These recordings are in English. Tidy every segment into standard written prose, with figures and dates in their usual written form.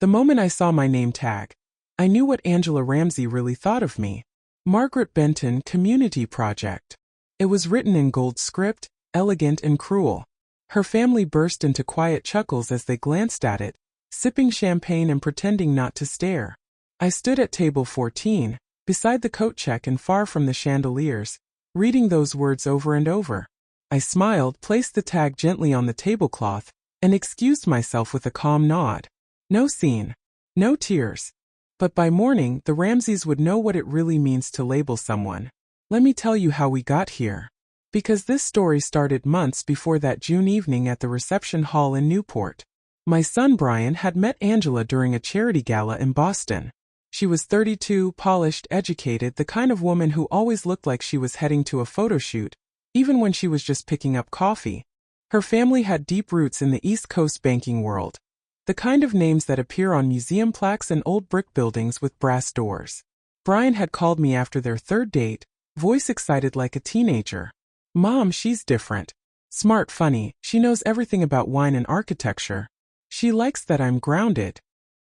The moment I saw my name tag, I knew what Angela Ramsey really thought of me. Margaret Benton Community Project. It was written in gold script, elegant and cruel. Her family burst into quiet chuckles as they glanced at it, sipping champagne and pretending not to stare. I stood at table 14, beside the coat check and far from the chandeliers, reading those words over and over. I smiled, placed the tag gently on the tablecloth, and excused myself with a calm nod. No scene. No tears. But by morning, the Ramseys would know what it really means to label someone. Let me tell you how we got here. Because this story started months before that June evening at the reception hall in Newport. My son Brian had met Angela during a charity gala in Boston. She was 32, polished, educated, the kind of woman who always looked like she was heading to a photo shoot, even when she was just picking up coffee. Her family had deep roots in the East Coast banking world. The kind of names that appear on museum plaques and old brick buildings with brass doors. Brian had called me after their third date, voice excited like a teenager. Mom, she's different. Smart, funny, she knows everything about wine and architecture. She likes that I'm grounded.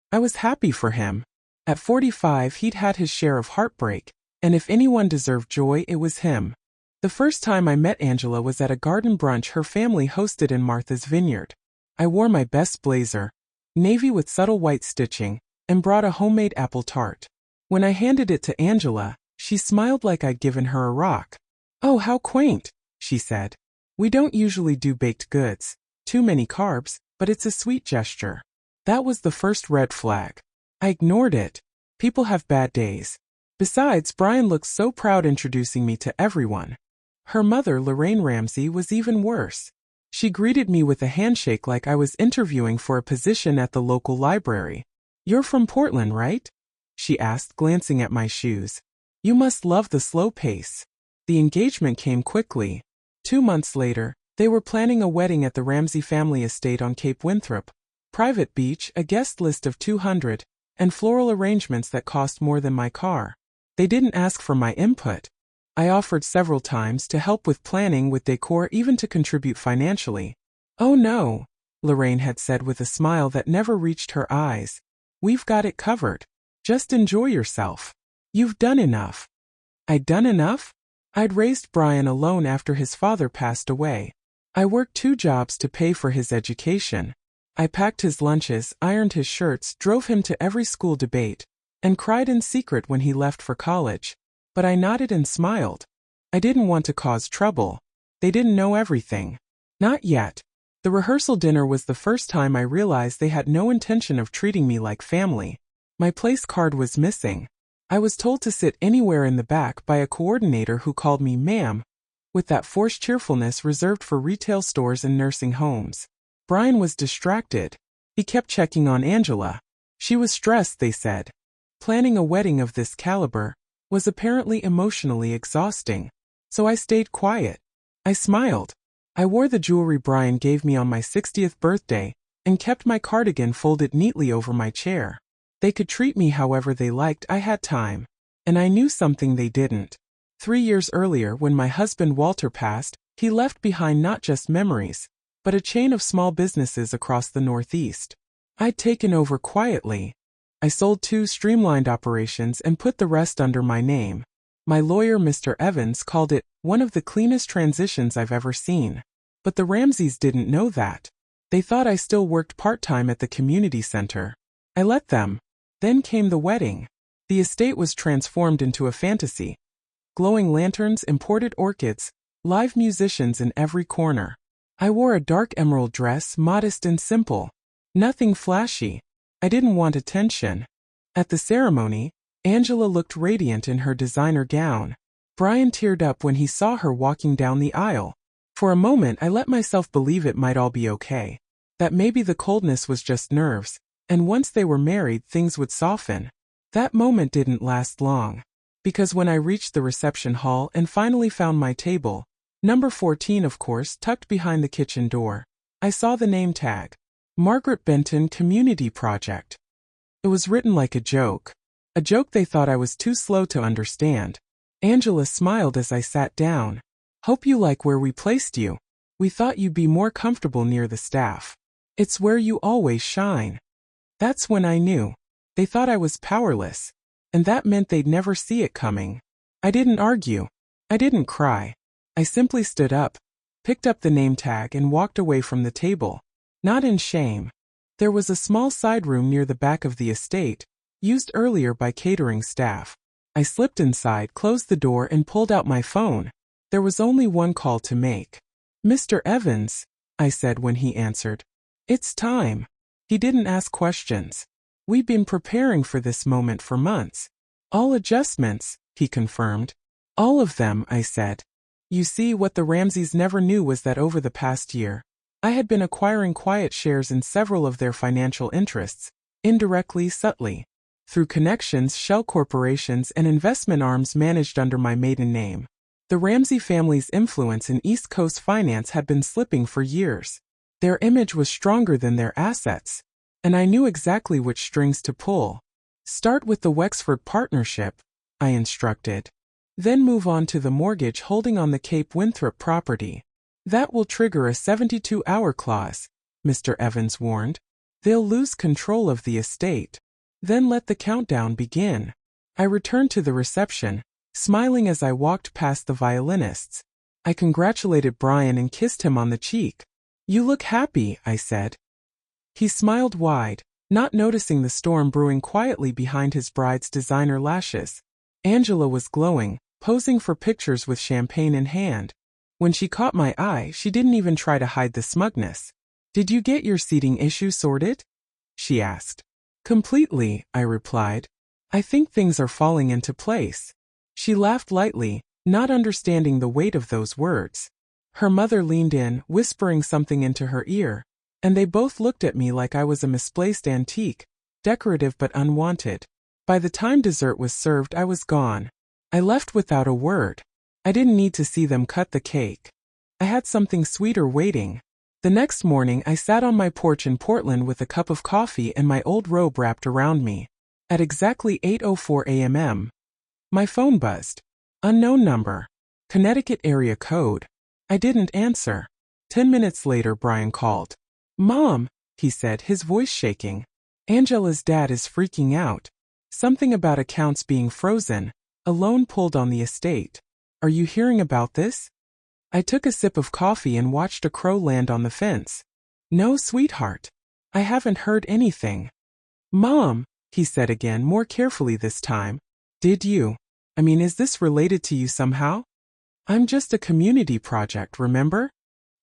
I was happy for him. At 45, he'd had his share of heartbreak, and if anyone deserved joy, it was him. The first time I met Angela was at a garden brunch her family hosted in Martha's Vineyard. I wore my best blazer, navy with subtle white stitching, and brought a homemade apple tart. When I handed it to Angela, she smiled like I'd given her a rock. "Oh, how quaint," she said. "We don't usually do baked goods. Too many carbs, but it's a sweet gesture." That was the first red flag. I ignored it. People have bad days. Besides, Brian looked so proud introducing me to everyone. Her mother, Lorraine Ramsey, was even worse. She greeted me with a handshake like I was interviewing for a position at the local library. "You're from Portland, right?" she asked, glancing at my shoes. "You must love the slow pace." The engagement came quickly. 2 months later, they were planning a wedding at the Ramsey family estate on Cape Winthrop. Private beach, a guest list of 200, and floral arrangements that cost more than my car. They didn't ask for my input. I offered several times to help with planning, with decor, even to contribute financially. "Oh no," Lorraine had said with a smile that never reached her eyes. "We've got it covered. Just enjoy yourself. You've done enough." I'd done enough? I'd raised Brian alone after his father passed away. I worked 2 jobs to pay for his education. I packed his lunches, ironed his shirts, drove him to every school debate, and cried in secret when he left for college. But I nodded and smiled. I didn't want to cause trouble. They didn't know everything. Not yet. The rehearsal dinner was the first time I realized they had no intention of treating me like family. My place card was missing. I was told to sit anywhere in the back by a coordinator who called me ma'am, with that forced cheerfulness reserved for retail stores and nursing homes. Brian was distracted. He kept checking on Angela. She was stressed, they said. Planning a wedding of this caliber was apparently emotionally exhausting. So I stayed quiet. I smiled. I wore the jewelry Brian gave me on my 60th birthday and kept my cardigan folded neatly over my chair. They could treat me however they liked. I had time. And I knew something they didn't. 3 years earlier, when my husband Walter passed, he left behind not just memories, but a chain of small businesses across the Northeast. I'd taken over quietly. I sold 2 streamlined operations and put the rest under my name. My lawyer, Mr. Evans, called it one of the cleanest transitions I've ever seen. But the Ramseys didn't know that. They thought I still worked part-time at the community center. I let them. Then came the wedding. The estate was transformed into a fantasy. Glowing lanterns, imported orchids, live musicians in every corner. I wore a dark emerald dress, modest and simple. Nothing flashy. I didn't want attention. At the ceremony, Angela looked radiant in her designer gown. Brian teared up when he saw her walking down the aisle. For a moment, I let myself believe it might all be okay. That maybe the coldness was just nerves, and once they were married, things would soften. That moment didn't last long. Because when I reached the reception hall and finally found my table, number 14 of course, tucked behind the kitchen door, I saw the name tag. Margaret Benton Community Project. It was written like a joke. A joke they thought I was too slow to understand. Angela smiled as I sat down. "Hope you like where we placed you. We thought you'd be more comfortable near the staff. It's where you always shine." That's when I knew. They thought I was powerless, and that meant they'd never see it coming. I didn't argue. I didn't cry. I simply stood up, picked up the name tag and walked away from the table. Not in shame. There was a small side room near the back of the estate, used earlier by catering staff. I slipped inside, closed the door and pulled out my phone. There was only one call to make. "Mr. Evans," I said when he answered. "It's time." He didn't ask questions. "We've been preparing for this moment for months." "All adjustments," he confirmed. "All of them," I said. You see, what the Ramseys never knew was that over the past year, I had been acquiring quiet shares in several of their financial interests, indirectly, subtly, through connections, shell corporations, and investment arms managed under my maiden name. The Ramsey family's influence in East Coast finance had been slipping for years. Their image was stronger than their assets, and I knew exactly which strings to pull. "Start with the Wexford partnership," I instructed. "Then move on to the mortgage holding on the Cape Winthrop property. That will trigger a 72-hour clause," Mr. Evans warned. "They'll lose control of the estate. Then let the countdown begin." I returned to the reception, smiling as I walked past the violinists. I congratulated Brian and kissed him on the cheek. "You look happy," I said. He smiled wide, not noticing the storm brewing quietly behind his bride's designer lashes. Angela was glowing, posing for pictures with champagne in hand. When she caught my eye, she didn't even try to hide the smugness. "Did you get your seating issue sorted?" she asked. "Completely," I replied. "I think things are falling into place." She laughed lightly, not understanding the weight of those words. Her mother leaned in, whispering something into her ear, and they both looked at me like I was a misplaced antique, decorative but unwanted. By the time dessert was served, I was gone. I left without a word. I didn't need to see them cut the cake. I had something sweeter waiting. The next morning, I sat on my porch in Portland with a cup of coffee and my old robe wrapped around me. At exactly 8:04 a.m., my phone buzzed. Unknown number. Connecticut area code. I didn't answer. 10 minutes later, Brian called. "Mom," he said, his voice shaking. "Angela's dad is freaking out. Something about accounts being frozen, a loan pulled on the estate. Are you hearing about this?" I took a sip of coffee and watched a crow land on the fence. "No, sweetheart. I haven't heard anything." "Mom," he said again, more carefully this time. Is this related to you somehow?" "I'm just a community project, remember?"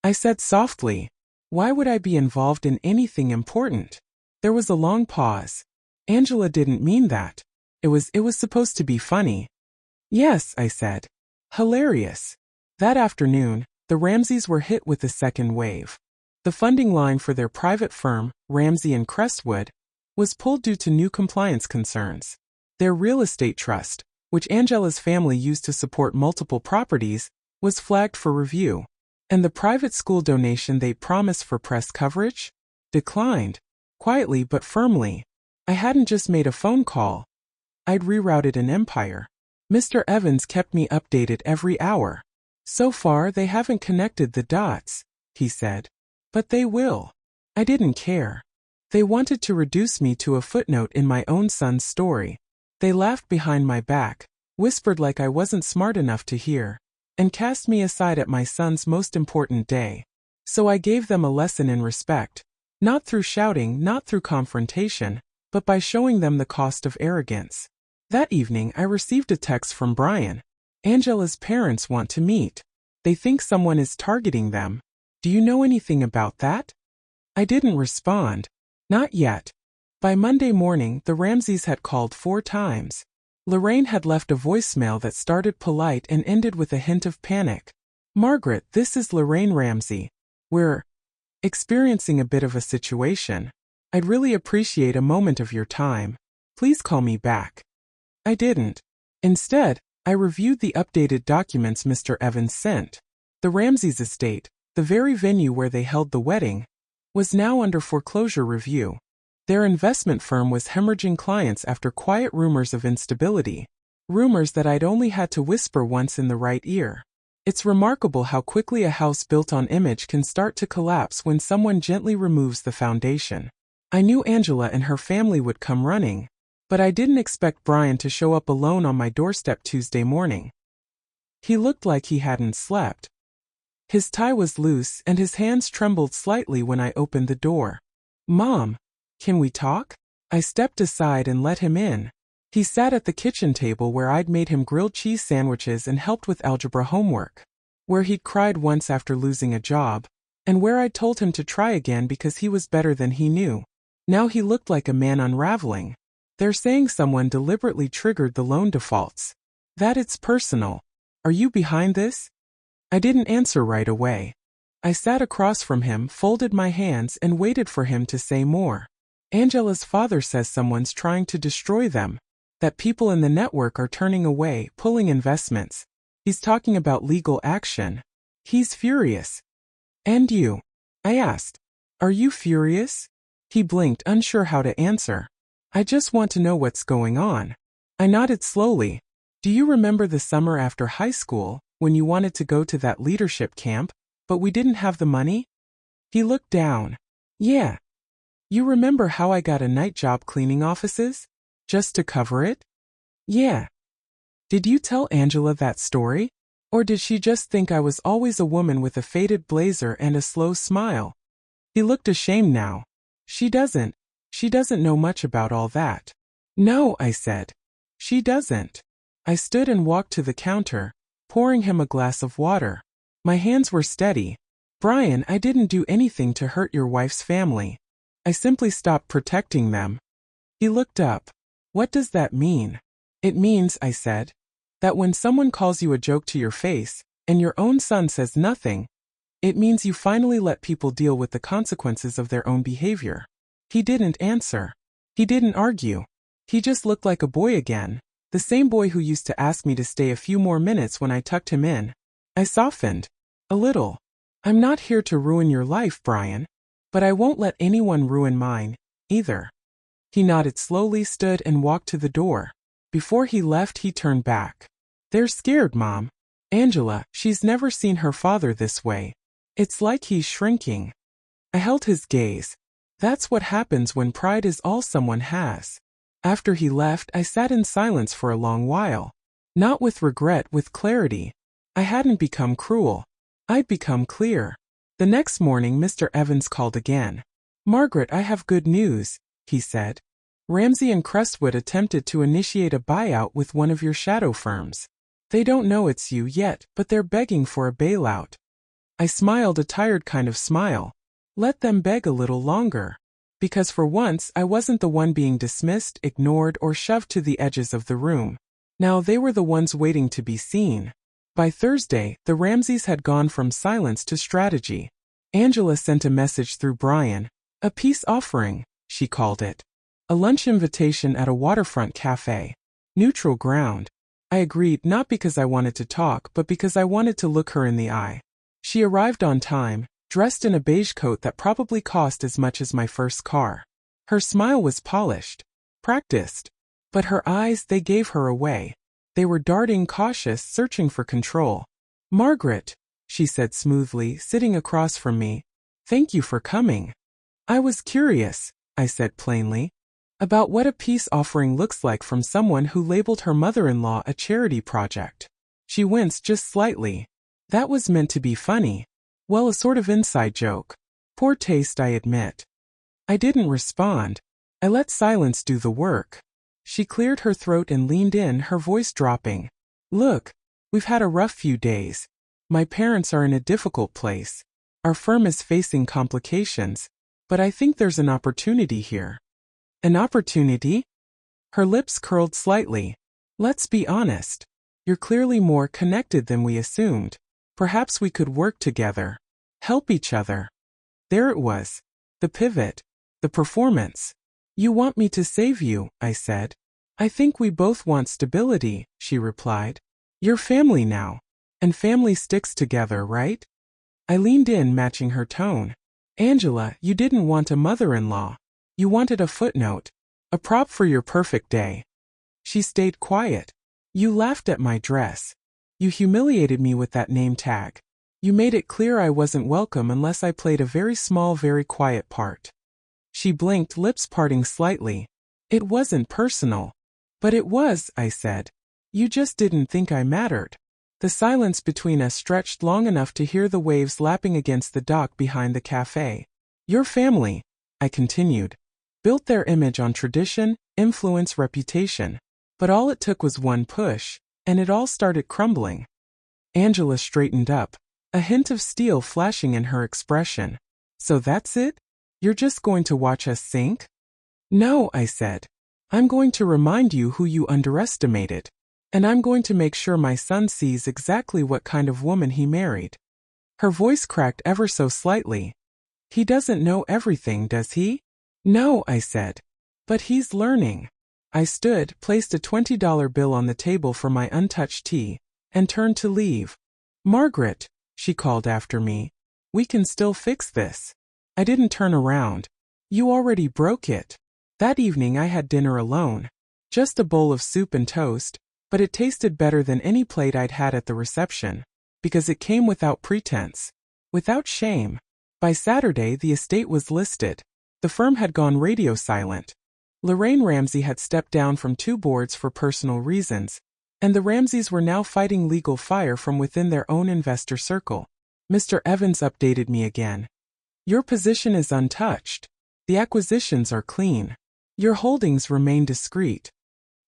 I said softly. Why would I be involved in anything important? There was a long pause. Angela didn't mean that. It was supposed to be funny. "Yes," I said. "Hilarious." That afternoon, the Ramseys were hit with the second wave. The funding line for their private firm, Ramsey and Crestwood, was pulled due to new compliance concerns. Their real estate trust, which Angela's family used to support multiple properties, was flagged for review. And the private school donation they promised for press coverage? Declined. Quietly but firmly. I hadn't just made a phone call. I'd rerouted an empire. Mr. Evans kept me updated every hour. "So far, they haven't connected the dots," he said. "But they will." I didn't care. They wanted to reduce me to a footnote in my own son's story. They laughed behind my back, whispered like I wasn't smart enough to hear, and cast me aside at my son's most important day. So I gave them a lesson in respect, not through shouting, not through confrontation, but by showing them the cost of arrogance. That evening, I received a text from Brian. "Angela's parents want to meet. They think someone is targeting them. Do you know anything about that?" I didn't respond. Not yet. By Monday morning, the Ramseys had called 4 times. Lorraine had left a voicemail that started polite and ended with a hint of panic. "Margaret, this is Lorraine Ramsey. We're experiencing a bit of a situation. I'd really appreciate a moment of your time. Please call me back." I didn't. Instead, I reviewed the updated documents Mr. Evans sent. The Ramseys' estate, the very venue where they held the wedding, was now under foreclosure review. Their investment firm was hemorrhaging clients after quiet rumors of instability, rumors that I'd only had to whisper once in the right ear. It's remarkable how quickly a house built on image can start to collapse when someone gently removes the foundation. I knew Angela and her family would come running, but I didn't expect Brian to show up alone on my doorstep Tuesday morning. He looked like he hadn't slept. His tie was loose and his hands trembled slightly when I opened the door. "Mom, can we talk?" I stepped aside and let him in. He sat at the kitchen table where I'd made him grilled cheese sandwiches and helped with algebra homework, where he'd cried once after losing a job, and where I'd told him to try again because he was better than he knew. Now he looked like a man unraveling. "They're saying someone deliberately triggered the loan defaults. That it's personal. Are you behind this?" I didn't answer right away. I sat across from him, folded my hands, and waited for him to say more. "Angela's father says someone's trying to destroy them, that people in the network are turning away, pulling investments. He's talking about legal action. He's furious." "And you?" I asked. "Are you furious?" He blinked, unsure how to answer. "I just want to know what's going on." I nodded slowly. "Do you remember the summer after high school, when you wanted to go to that leadership camp, but we didn't have the money?" He looked down. "Yeah. You remember how I got a night job cleaning offices? Just to cover it?" "Yeah." "Did you tell Angela that story? Or did she just think I was always a woman with a faded blazer and a slow smile?" He looked ashamed now. She doesn't know much about all that." "No," I said. "She doesn't." I stood and walked to the counter, pouring him a glass of water. My hands were steady. "Brian, I didn't do anything to hurt your wife's family. I simply stopped protecting them." He looked up. "What does that mean?" "It means," I said, "that when someone calls you a joke to your face, and your own son says nothing, it means you finally let people deal with the consequences of their own behavior." He didn't answer. He didn't argue. He just looked like a boy again, the same boy who used to ask me to stay a few more minutes when I tucked him in. I softened. A little. "I'm not here to ruin your life, Brian. But I won't let anyone ruin mine, either." He nodded slowly, stood, and walked to the door. Before he left, he turned back. "They're scared, Mom. Angela, she's never seen her father this way. It's like he's shrinking." I held his gaze. That's what happens when pride is all someone has. After he left, I sat in silence for a long while. Not with regret, with clarity. I hadn't become cruel. I'd become clear. The next morning, Mr. Evans called again. "Margaret, I have good news," he said. "Ramsey and Crestwood attempted to initiate a buyout with one of your shadow firms. They don't know it's you yet, but they're begging for a bailout." I smiled, a tired kind of smile. Let them beg a little longer. Because for once, I wasn't the one being dismissed, ignored, or shoved to the edges of the room. Now they were the ones waiting to be seen. By Thursday, the Ramseys had gone from silence to strategy. Angela sent a message through Brian. A peace offering, she called it. A lunch invitation at a waterfront cafe. Neutral ground. I agreed, not because I wanted to talk, but because I wanted to look her in the eye. She arrived on time, dressed in a beige coat that probably cost as much as my first car. Her smile was polished, practiced. But her eyes, they gave her away. They were darting, cautious, searching for control. "Margaret," she said smoothly, sitting across from me, "thank you for coming." "I was curious," I said plainly, "about what a peace offering looks like from someone who labeled her mother-in-law a charity project." She winced just slightly. "That was meant to be funny. Well, a sort of inside joke. Poor taste, I admit." I didn't respond. I let silence do the work. She cleared her throat and leaned in, her voice dropping. "Look, we've had a rough few days. My parents are in a difficult place. Our firm is facing complications. But I think there's an opportunity here." "An opportunity?" Her lips curled slightly. "Let's be honest. You're clearly more connected than we assumed. Perhaps we could work together. Help each other." There it was. The pivot. The performance. "You want me to save you," I said. "I think we both want stability," she replied. "You're family now. And family sticks together, right?" I leaned in, matching her tone. "Angela, you didn't want a mother-in-law. You wanted a footnote. A prop for your perfect day." She stayed quiet. "You laughed at my dress. You humiliated me with that name tag. You made it clear I wasn't welcome unless I played a very small, very quiet part." She blinked, lips parting slightly. It wasn't personal. But it was, I said. You just didn't think I mattered. The silence between us stretched long enough to hear the waves lapping against the dock behind the cafe. Your family, I continued, built their image on tradition, influence, reputation. But all it took was one push, and it all started crumbling. Angela straightened up, a hint of steel flashing in her expression. So that's it? You're just going to watch us sink? No, I said. I'm going to remind you who you underestimated. And I'm going to make sure my son sees exactly what kind of woman he married. Her voice cracked ever so slightly. He doesn't know everything, does he? No, I said. But he's learning. I stood, placed a $20 bill on the table for my untouched tea, and turned to leave. Margaret, she called after me. We can still fix this. I didn't turn around. You already broke it. That evening I had dinner alone. Just a bowl of soup and toast, but it tasted better than any plate I'd had at the reception, because it came without pretense, without shame. By Saturday the estate was listed. The firm had gone radio silent. Lorraine Ramsey had stepped down from 2 boards for personal reasons, and the Ramseys were now fighting legal fire from within their own investor circle. Mr. Evans updated me again. Your position is untouched. The acquisitions are clean. Your holdings remain discreet.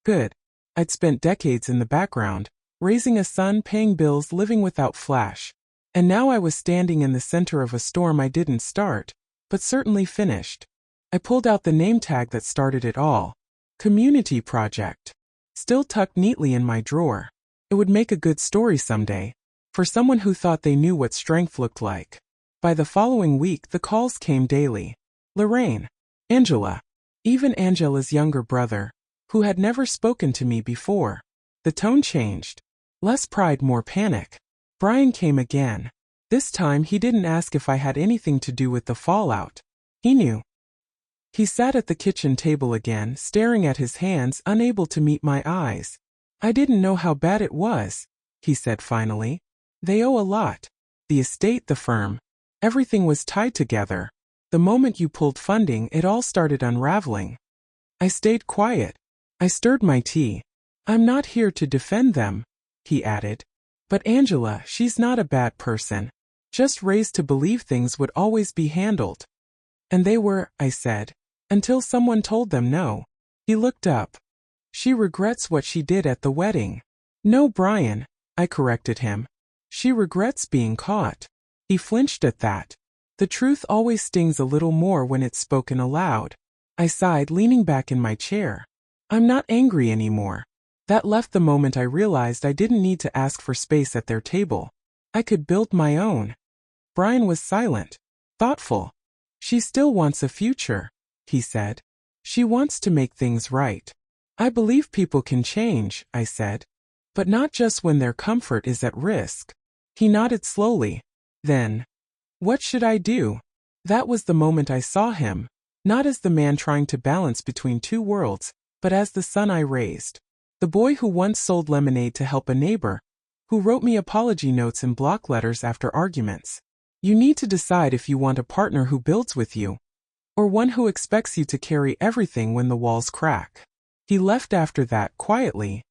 Good. I'd spent decades in the background, raising a son, paying bills, living without flash. And now I was standing in the center of a storm I didn't start, but certainly finished. I pulled out the name tag that started it all. Community Project. Still tucked neatly in my drawer. It would make a good story someday, for someone who thought they knew what strength looked like. By the following week the calls came daily. Lorraine. Angela. Even Angela's younger brother, who had never spoken to me before. The tone changed. Less pride, more panic. Brian came again. This time he didn't ask if I had anything to do with the fallout. He knew. He sat at the kitchen table again, staring at his hands, unable to meet my eyes. I didn't know how bad it was, he said finally. They owe a lot. The estate, the firm. Everything was tied together. The moment you pulled funding, it all started unraveling. I stayed quiet. I stirred my tea. I'm not here to defend them, he added. But Angela, she's not a bad person. Just raised to believe things would always be handled. And they were, I said, until someone told them no. He looked up. She regrets what she did at the wedding. No, Brian, I corrected him. She regrets being caught. He flinched at that. The truth always stings a little more when it's spoken aloud. I sighed, leaning back in my chair. I'm not angry anymore. That left the moment I realized I didn't need to ask for space at their table. I could build my own. Brian was silent, thoughtful. She still wants a future, he said. She wants to make things right. I believe people can change, I said. But not just when their comfort is at risk. He nodded slowly. Then, what should I do? That was the moment I saw him, not as the man trying to balance between 2 worlds, but as the son I raised. The boy who once sold lemonade to help a neighbor, who wrote me apology notes in block letters after arguments. You need to decide if you want a partner who builds with you, or one who expects you to carry everything when the walls crack. He left after that quietly.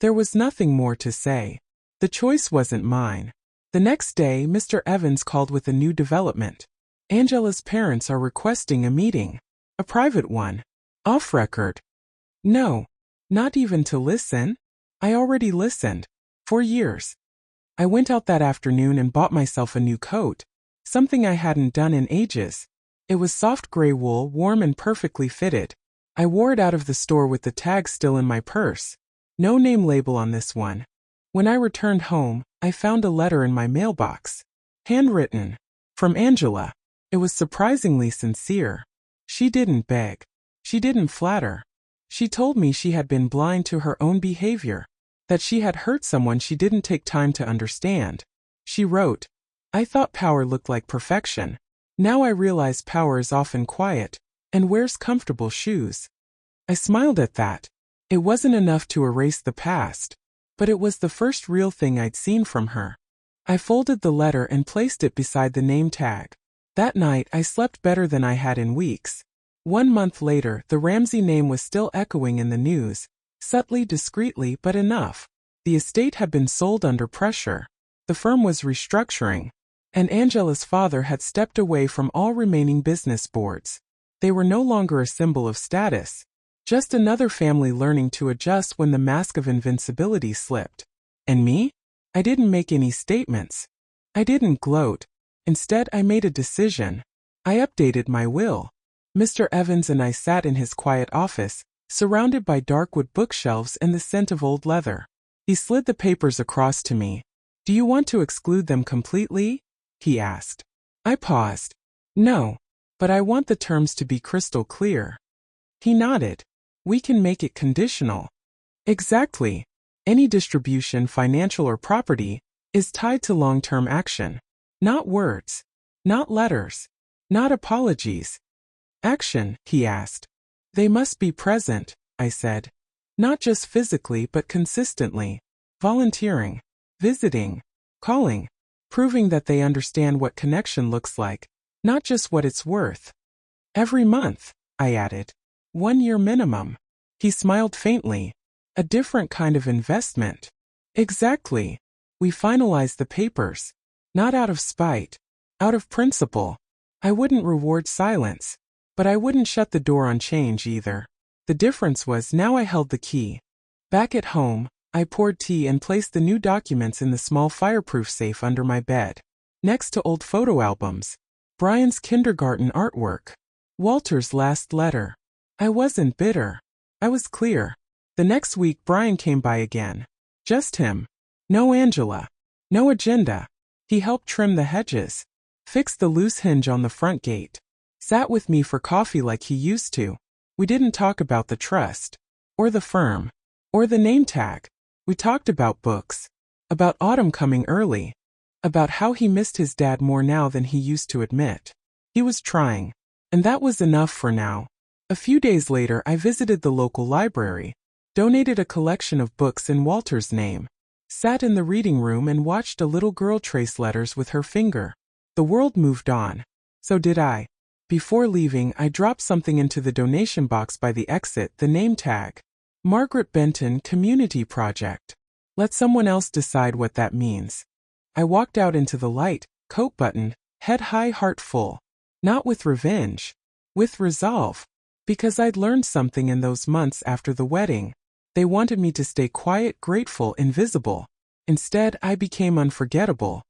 There was nothing more to say. The choice wasn't mine. The next day, Mr. Evans called with a new development. Angela's parents are requesting a meeting. A private one. Off record. No. Not even to listen. I already listened. For years. I went out that afternoon and bought myself a new coat. Something I hadn't done in ages. It was soft gray wool, warm and perfectly fitted. I wore it out of the store with the tag still in my purse. No name label on this one. When I returned home, I found a letter in my mailbox. Handwritten. From Angela. It was surprisingly sincere. She didn't beg. She didn't flatter. She told me she had been blind to her own behavior. That she had hurt someone she didn't take time to understand. She wrote, I thought power looked like perfection. Now I realize power is often quiet, and wears comfortable shoes. I smiled at that. It wasn't enough to erase the past, but it was the first real thing I'd seen from her. I folded the letter and placed it beside the name tag. That night I slept better than I had in weeks. 1 month later, the Ramsey name was still echoing in the news, subtly, discreetly, but enough. The estate had been sold under pressure. The firm was restructuring, and Angela's father had stepped away from all remaining business boards. They were no longer a symbol of status, just another family learning to adjust when the mask of invincibility slipped. And me? I didn't make any statements. I didn't gloat. Instead, I made a decision. I updated my will. Mr. Evans and I sat in his quiet office, surrounded by darkwood bookshelves and the scent of old leather. He slid the papers across to me. "Do you want to exclude them completely?" he asked. I paused. "No, but I want the terms to be crystal clear." He nodded. "We can make it conditional." "Exactly. Any distribution, financial or property, is tied to long-term action. Not words. Not letters. Not apologies. Action," he asked. "They must be present," I said. "Not just physically but consistently. Volunteering. Visiting. Calling. Proving that they understand what connection looks like, not just what it's worth. Every month," I added. 1 year minimum." He smiled faintly. "A different kind of investment." "Exactly." We finalized the papers. Not out of spite. Out of principle. I wouldn't reward silence. But I wouldn't shut the door on change either. The difference was now I held the key. Back at home, I poured tea and placed the new documents in the small fireproof safe under my bed. Next to old photo albums. Brian's kindergarten artwork. Walter's last letter. I wasn't bitter. I was clear. The next week Brian came by again. Just him. No Angela. No agenda. He helped trim the hedges. Fixed the loose hinge on the front gate. Sat with me for coffee like he used to. We didn't talk about the trust. Or the firm. Or the name tag. We talked about books. About autumn coming early. About how he missed his dad more now than he used to admit. He was trying. And that was enough for now. A few days later I visited the local library. Donated a collection of books in Walter's name. Sat in the reading room and watched a little girl trace letters with her finger. The world moved on. So did I. Before leaving, I dropped something into the donation box by the exit, the name tag. Margaret Benton Community Project. Let someone else decide what that means. I walked out into the light, coat buttoned, head high, heart full. Not with revenge. With resolve. Because I'd learned something in those months after the wedding. They wanted me to stay quiet, grateful, invisible. Instead, I became unforgettable.